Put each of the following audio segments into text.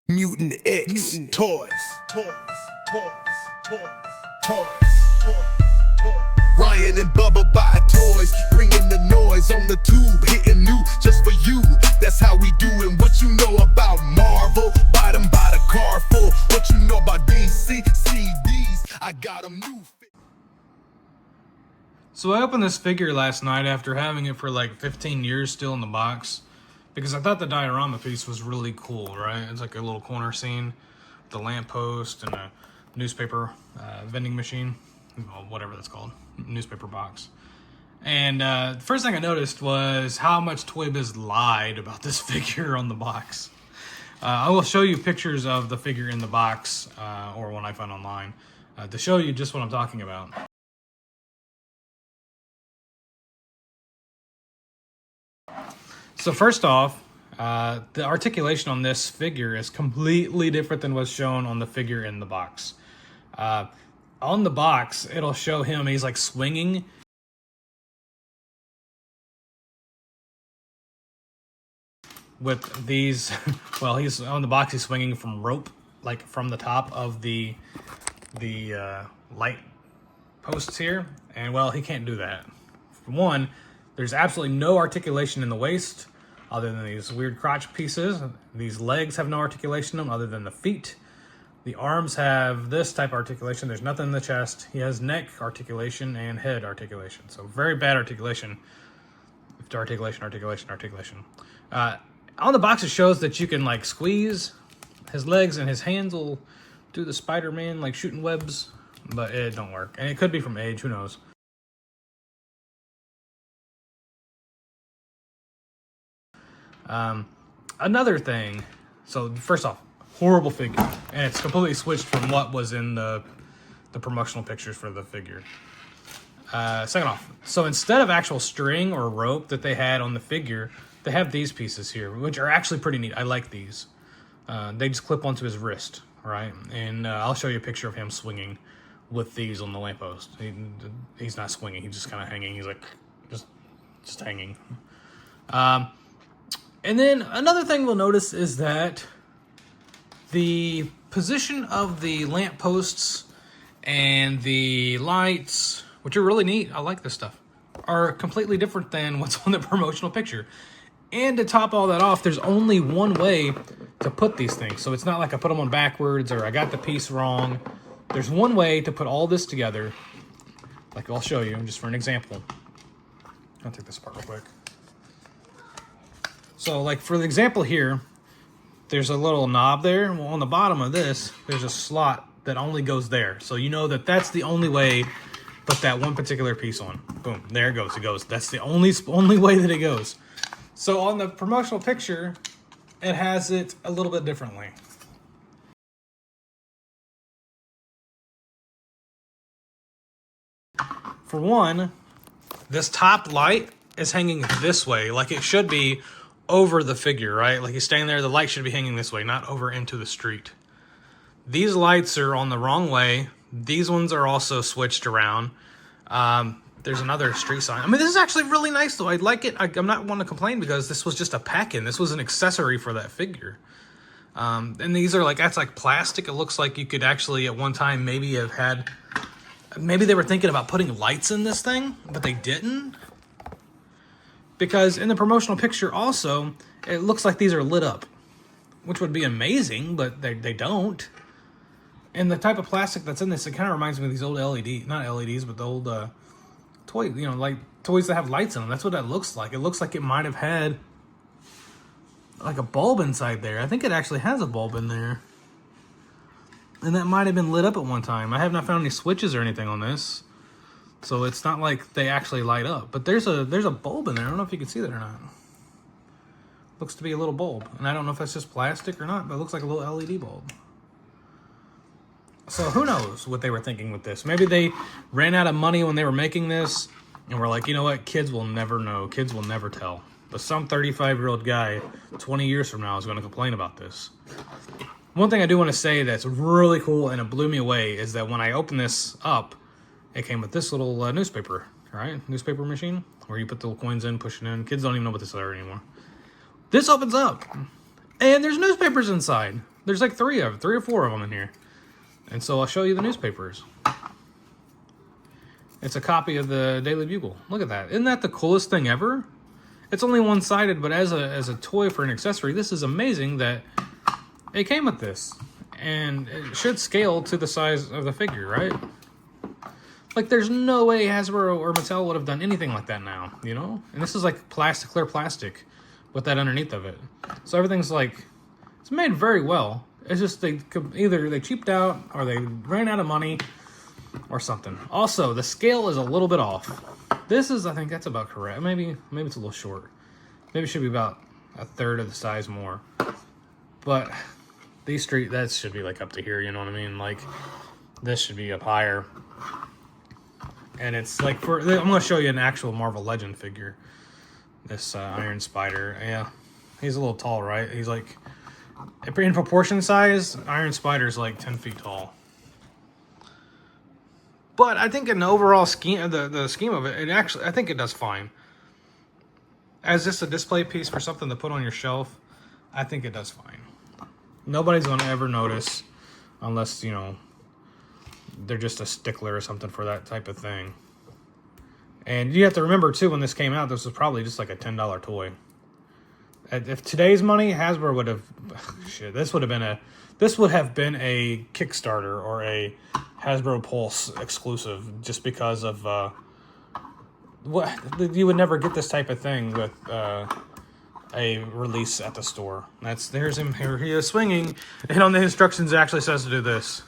Mutant X, toys, Ryan and Bubba buy toys, bringing the noise on the tube, hitting new just for you. That's how we doing. What you know about Marvel? Buy them by the car full. What you know about DC CDs? I got them new. So I opened this figure last night after having it for like 15 years still in the box, because I thought the diorama piece was really cool, right? It's like a little corner scene, the lamppost and a newspaper vending machine, well, whatever that's called, newspaper box. And the first thing I noticed was how much ToyBiz lied about this figure on the box. I will show you pictures of the figure in the box, or one I found online, to show you just what I'm talking about. So first off, the articulation on this figure is completely different than what's shown on the figure in the box. On the box, it'll show him, he's like swinging. With these, well, he's on the box, he's swinging from rope, like from the top of the light posts here. And well, he can't do that. For one, there's absolutely no articulation in the waist other than these weird crotch pieces. These legs have no articulation in them other than the feet. The arms have this type of articulation. There's nothing in the chest. He has neck articulation and head articulation. So very bad articulation. Articulation. On the box, it shows that you can like squeeze his legs and his hands will do the Spider-Man, like shooting webs, but it don't work. And it could be from age, who knows? Another thing, so first off, horrible figure, and it's completely switched from what was in the promotional pictures for the figure. Second off, so instead of actual string or rope that they had on the figure, they have these pieces here, which are actually pretty neat. I like these. They just clip onto his wrist, right? And I'll show you a picture of him swinging with these on the lamppost. He's not swinging, he's just kind of hanging. He's like, just hanging. And then another thing we'll notice is that the position of the lampposts and the lights, which are really neat, I like this stuff, are completely different than what's on the promotional picture. And to top all that off, there's only one way to put these things. So it's not like I put them on backwards or I got the piece wrong. There's one way to put all this together. Like I'll show you just for an example. I'll take this apart real quick. So like for the example here, there's a little knob there. Well, on the bottom of this, there's a slot that only goes there. So you know that that's the only way to put that one particular piece on. Boom, there it goes. It goes. That's the only way that it goes. So on the promotional picture, it has it a little bit differently. For one, this top light is hanging this way, like it should be over the figure, right? Like he's standing there, the light should be hanging this way, not over into the street. These lights are on the wrong way. These ones are also switched around. There's another street sign. I mean, this is actually really nice, though. I like it. I'm not one to complain because this was just a pack-in. This was an accessory for that figure. And these are like, that's like plastic. It looks like you could actually at one time maybe have had, maybe they were thinking about putting lights in this thing, but they didn't. Because in the promotional picture also, it looks like these are lit up, which would be amazing, but they don't. And the type of plastic that's in this, it kind of reminds me of these old LED, not LEDs, but the old toy, you know, like toys that have lights in them. That's what that looks like. It looks like it might have had like a bulb inside there. I think it actually has a bulb in there. And that might have been lit up at one time. I have not found any switches or anything on this. So it's not like they actually light up. But there's a bulb in there. I don't know if you can see that or not. Looks to be a little bulb. And I don't know if that's just plastic or not, but it looks like a little LED bulb. So who knows what they were thinking with this. Maybe they ran out of money when they were making this. And were like, you know what? Kids will never know. Kids will never tell. But some 35-year-old guy 20 years from now is going to complain about this. One thing I do want to say that's really cool and it blew me away is that when I opened this up, it came with this little newspaper, right? Newspaper machine where you put the little coins in, push it in. Kids don't even know what this is anymore. This opens up, and there's newspapers inside. There's like three or four of them in here. And so I'll show you the newspapers. It's a copy of the Daily Bugle. Look at that. Isn't that the coolest thing ever? It's only one-sided, but as a toy for an accessory, this is amazing that it came with this. And it should scale to the size of the figure, right? Like, there's no way Hasbro or Mattel would have done anything like that now, you know? And this is like plastic, clear plastic with that underneath of it. So everything's like, it's made very well. It's just either they cheaped out or they ran out of money or something. Also, the scale is a little bit off. This is, I think that's about correct. Maybe it's a little short. Maybe it should be about a third of the size more. But these that should be like up to here, you know what I mean? Like, this should be up higher. And it's like, I'm going to show you an actual Marvel Legend figure. This Iron Spider. Yeah, he's a little tall, right? He's like, in proportion size, Iron Spider's like 10 feet tall. But I think in the overall scheme, the scheme of it, I think it does fine. As just a display piece for something to put on your shelf, I think it does fine. Nobody's going to ever notice unless, you know, they're just a stickler or something for that type of thing. And you have to remember, too, when this came out, this was probably just like a $10 toy. If today's money, Hasbro would have... Shit, this would have been a Kickstarter or a Hasbro Pulse exclusive, just because of what you would never get this type of thing with a release at the store. There's him here. He is swinging, and on the instructions it actually says to do this.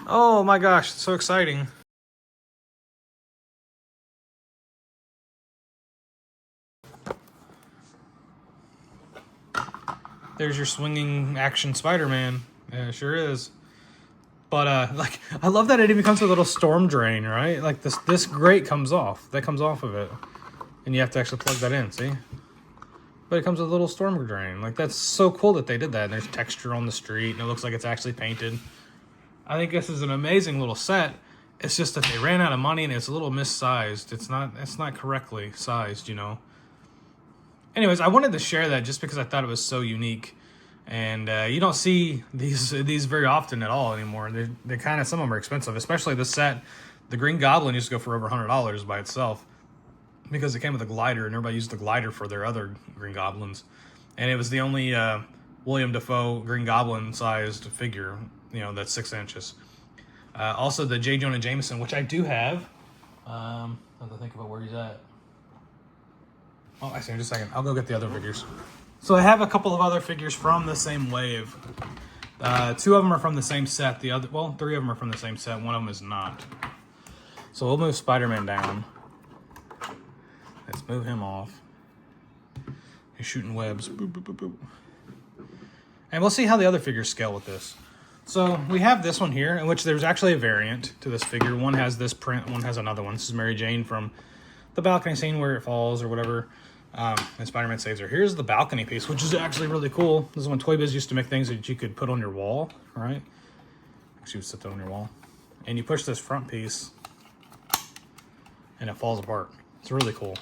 Oh my gosh, it's so exciting. There's your swinging action Spider-Man. Yeah, it sure is. But like, I love that it even comes with a little storm drain, right? Like this grate comes off. That comes off of it. And you have to actually plug that in, see? But it comes with a little storm drain. Like, that's so cool that they did that. And there's texture on the street, and it looks like it's actually painted. I think this is an amazing little set. It's just that they ran out of money and it's a little missized. It's not correctly sized, you know. Anyways, I wanted to share that just because I thought it was so unique. And you don't see these very often at all anymore. They're kind of, some of them are expensive, especially this set. The Green Goblin used to go for over $100 by itself because it came with a glider, and everybody used the glider for their other Green Goblins. And it was the only William Dafoe Green Goblin sized figure, you know, that's 6 inches. Also the J. Jonah Jameson, which I do have. I have to think about where he's at. Oh, I see. In just a second. I'll go get the other figures. So I have a couple of other figures from the same wave. 2 of them are from the same set. 3 of them are from the same set. One of them is not. So we'll move Spider-Man down. Let's move him off. He's shooting webs. Boop, boop, boop, boop. And we'll see how the other figures scale with this. So we have this one here, in which there's actually a variant to this figure. One has this print, one has another one. This is Mary Jane from the balcony scene where it falls or whatever. And Spider-Man saves her. Here's the balcony piece, which is actually really cool. This is when ToyBiz used to make things that you could put on your wall, right? Actually, you would sit that on your wall. And you push this front piece, and it falls apart. It's really cool.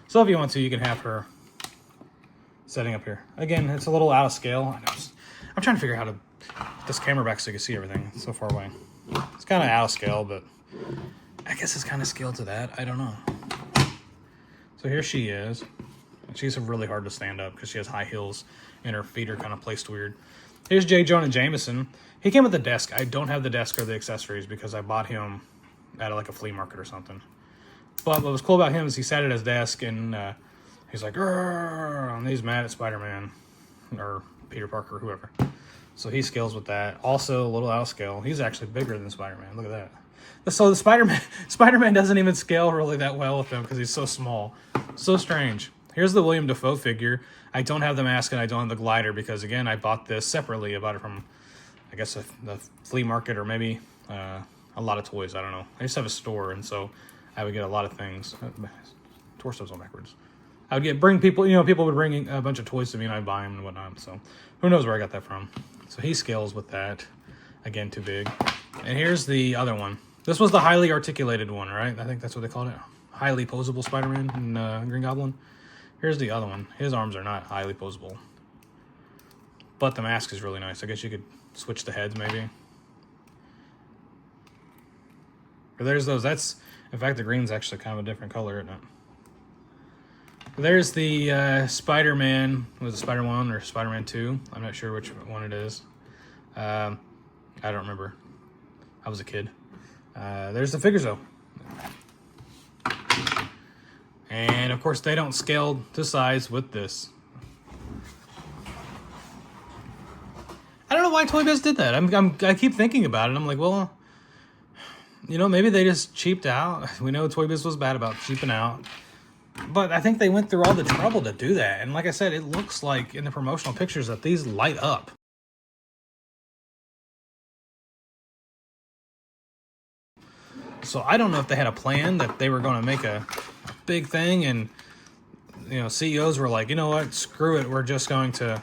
So if you want to, you can have her setting up here. Again, it's a little out of scale. I'm trying to figure out how to put this camera back so you can see everything. It's so far away. It's kind of out of scale, but I guess it's kind of scaled to that. I don't know. So here she is. She's really hard to stand up because she has high heels and her feet are kind of placed weird. Here's J. Jonah Jameson. He came with the desk. I don't have the desk or the accessories because I bought him at like a flea market or something. But what was cool about him is he sat at his desk and he's like, "Grrr," and he's mad at Spider-Man or Peter Parker or whoever. So he scales with that. Also a little out of scale. He's actually bigger than Spider-Man. Look at that. So the Spider-Man doesn't even scale really that well with him because he's so small. So strange. Here's the William Dafoe figure. I don't have the mask and I don't have the glider because, again, I bought this separately. I bought it from, I guess, the flea market or maybe a lot of toys. I don't know. I used to have a store, and so I would get a lot of things. Torso's on backwards. I would bring people, you know, people would bring a bunch of toys to me and I'd buy them and whatnot. So who knows where I got that from. So he scales with that. Again, too big. And here's the other one. This was the highly articulated one, right? I think that's what they called it. Highly posable Spider-Man and Green Goblin. Here's the other one. His arms are not highly posable. But the mask is really nice. I guess you could switch the heads maybe. Or there's those. That's, in fact, the green's actually kind of a different color, isn't it? There's the Spider-Man. Was it Spider-Man or Spider-Man 2? I'm not sure which one it is. I don't remember. I was a kid. There's the figures though. And of course they don't scale to size with this. I don't know why ToyBiz did that. I keep thinking about it. I'm like, well, you know, maybe they just cheaped out. We know ToyBiz was bad about cheaping out. But I think they went through all the trouble to do that. And like I said, it looks like in the promotional pictures that these light up. So I don't know if they had a plan that they were going to make a big thing, and you know, CEOs were like, you know what, screw it, we're just going to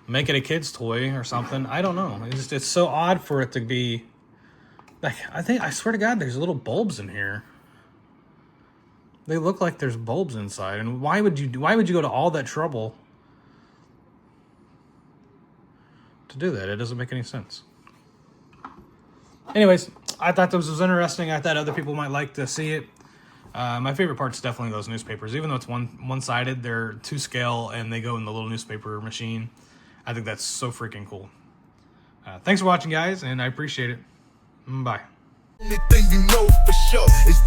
make it a kid's toy or something. I don't know. It's so odd for it to be like, I swear to God, there's little bulbs in here. They look like there's bulbs inside, and why would you go to all that trouble to do that? It doesn't make any sense. Anyways, I thought this was interesting. I thought other people might like to see it. My favorite part's definitely those newspapers. Even though it's one-sided, they're to scale, and they go in the little newspaper machine. I think that's so freaking cool. Thanks for watching, guys, and I appreciate it. Bye. Only thing you know for sure is